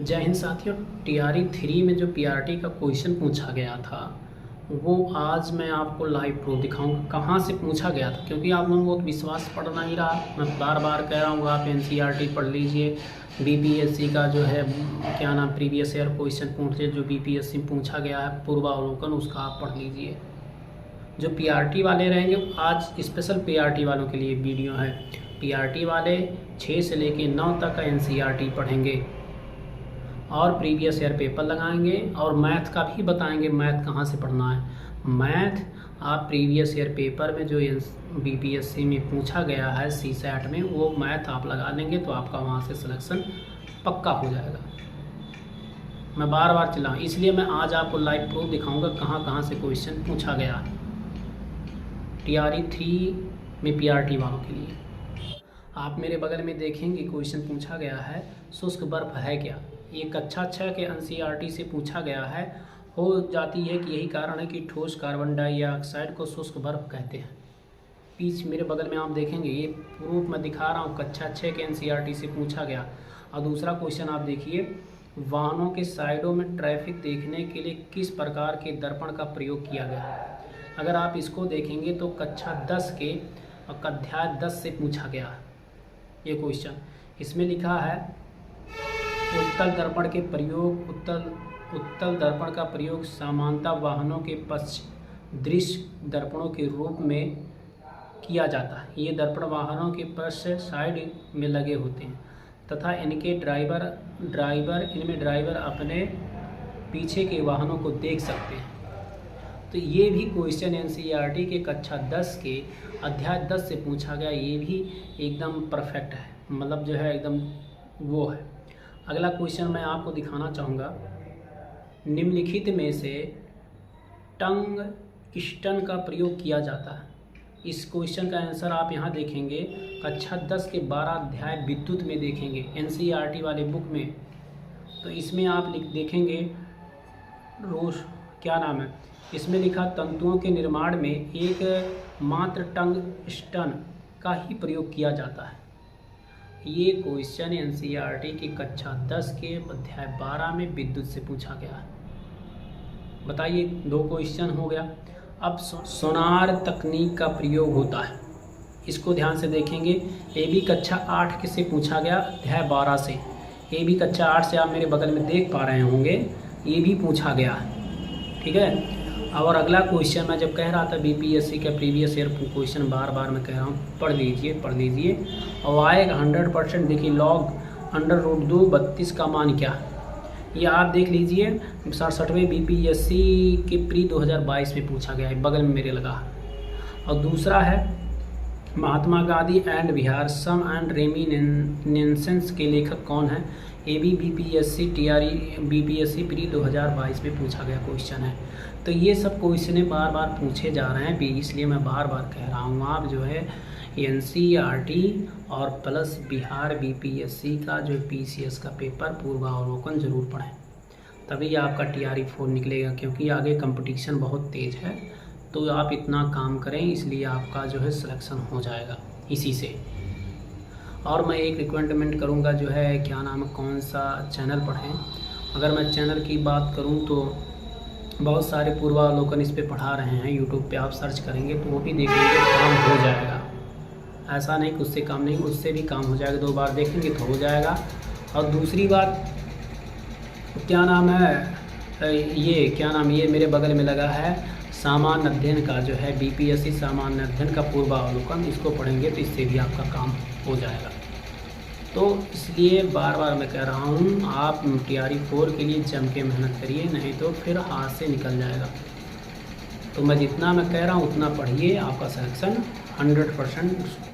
जय हिंद साथियों। टीआरई 3 में जो पीआरटी का क्वेश्चन पूछा गया था वो आज मैं आपको लाइव प्रूफ दिखाऊंगा कहाँ से पूछा गया था, क्योंकि आप लोगों को विश्वास पड़ नहीं रहा। मैं बार बार कह रहा हूँ आप एनसीईआरटी पढ़ लीजिए, बीपीएससी का जो है क्या नाम प्रीवियस ईयर क्वेश्चन पूछे जो बीपीएससी में पूछा गया है पूर्वावलोकन, उसका आप पढ़ लीजिए। जो पीआरटी वाले रहेंगे आज स्पेशल पीआरटी वालों के लिए वीडियो है। पीआरटी वाले 6 से लेकर 9 तक का एनसीईआरटी पढ़ेंगे और प्रीवियस ईयर पेपर लगाएंगे और मैथ का भी बताएंगे मैथ कहाँ से पढ़ना है। मैथ आप प्रीवियस ईयर पेपर में जो बीपीएससी में पूछा गया है सीसैट में वो मैथ आप लगा लेंगे तो आपका वहाँ से सिलेक्शन पक्का हो जाएगा। मैं बार बार चलाऊँ, इसलिए मैं आज आपको लाइव प्रूफ दिखाऊंगा कहाँ कहाँ से क्वेश्चन पूछा गया है टीआरई 3 में पीआरटी वालों के लिए। आप मेरे बगल में देखेंगे क्वेश्चन पूछा गया है शुष्क बर्फ है क्या। ये कक्षा 6 के एनसीईआरटी से पूछा गया है। हो जाती है कि यही कारण है कि ठोस कार्बन डाइऑक्साइड को शुष्क बर्फ कहते हैं। पीछे मेरे बगल में आप देखेंगे ये प्रूफ मैं दिखा रहा हूँ, कक्षा 6 के एनसीईआरटी से पूछा गया। और दूसरा क्वेश्चन आप देखिए, वाहनों के साइडों में ट्रैफिक देखने के लिए किस प्रकार के दर्पण का प्रयोग किया गया है। अगर आप इसको देखेंगे तो कक्षा 10 के अध्याय 10 से पूछा गया है ये क्वेश्चन। इसमें लिखा है उत्तल दर्पण के प्रयोग उत्तल दर्पण का प्रयोग सामान्यतः वाहनों के पश्च दृश्य दर्पणों के रूप में किया जाता है। ये दर्पण वाहनों के पश्च साइड में लगे होते हैं तथा इनमें ड्राइवर अपने पीछे के वाहनों को देख सकते हैं। तो ये भी क्वेश्चन एनसीईआरटी के कक्षा 10 के अध्याय 10 से पूछा गया। ये भी एकदम परफेक्ट है, मतलब जो है एकदम वो है। अगला क्वेश्चन मैं आपको दिखाना चाहूँगा, निम्नलिखित में से टंगस्टन का प्रयोग किया जाता है। इस क्वेश्चन का आंसर आप यहाँ देखेंगे कक्षा 10 के 12 अध्याय विद्युत में देखेंगे एनसीईआरटी वाले बुक में। तो इसमें आप देखेंगे क्या नाम है, इसमें लिखा तंतुओं के निर्माण में एक मात्र टंगस्टन का ही प्रयोग किया जाता है। ये क्वेश्चन एनसीईआरटी की कक्षा 10 के अध्याय 12 में विद्युत से पूछा गया है। बताइए 2 क्वेश्चन हो गया। अब सोनार तकनीक का प्रयोग होता है, इसको ध्यान से देखेंगे। ये भी कक्षा 8 के से पूछा गया अध्याय 12 से। ये भी कक्षा 8 से आप मेरे बगल में देख पा रहे होंगे, ये भी पूछा गया है, ठीक है। और अगला क्वेश्चन मैं जब कह रहा था बीपीएससी का प्रीवियस ईयर क्वेश्चन बार बार मैं कह रहा हूँ पढ़ लीजिए। और आएगा 100%। देखिए लॉग √2 32 का मान क्या है ये आप देख लीजिए। 67वें बीपीएससी के प्री 2022 में पूछा गया है, बगल में मेरे लगा। और दूसरा है Mahatma Gandhi and Bihar some and reminiscence के लेखक कौन है। ये भी बीपीएससी प्री 2022 में पूछा गया क्वेश्चन है। तो ये सब क्वेश्चन बार बार पूछे जा रहे हैं भी, इसलिए मैं बार बार कह रहा हूँ आप जो है एनसीईआरटी और प्लस बिहार बीपीएससी का जो पीसीएस का पेपर पूर्वावलोकन जरूर पढ़ें, तभी आपका टीआरई 4 निकलेगा। क्योंकि आगे कंपटीशन बहुत तेज़ है, तो आप इतना काम करें, इसलिए आपका जो है सिलेक्शन हो जाएगा इसी से। और मैं एक रिकमेंडमेंट करूंगा जो है क्या नाम है, कौन सा चैनल पढ़ें। अगर मैं चैनल की बात करूं तो बहुत सारे पूर्वावलोकन इस पे पढ़ा रहे हैं, यूट्यूब पे आप सर्च करेंगे तो वो भी देखेंगे, काम हो जाएगा। ऐसा नहीं कि उससे काम नहीं, उससे भी काम हो जाएगा। 2 बार देखेंगे तो हो जाएगा। और दूसरी बात क्या नाम है, ये मेरे बगल में लगा है सामान्य अध्ययन का जो है बीपीएससी सामान्य अध्ययन का पूर्वावलोकन, इसको पढ़ेंगे तो इससे भी आपका काम हो जाएगा। तो इसलिए बार बार मैं कह रहा हूँ आप टीआरई 4 के लिए जम के मेहनत करिए, नहीं तो फिर हाथ से निकल जाएगा। तो मैं जितना मैं कह रहा हूँ उतना पढ़िए, आपका सिलेक्शन 100%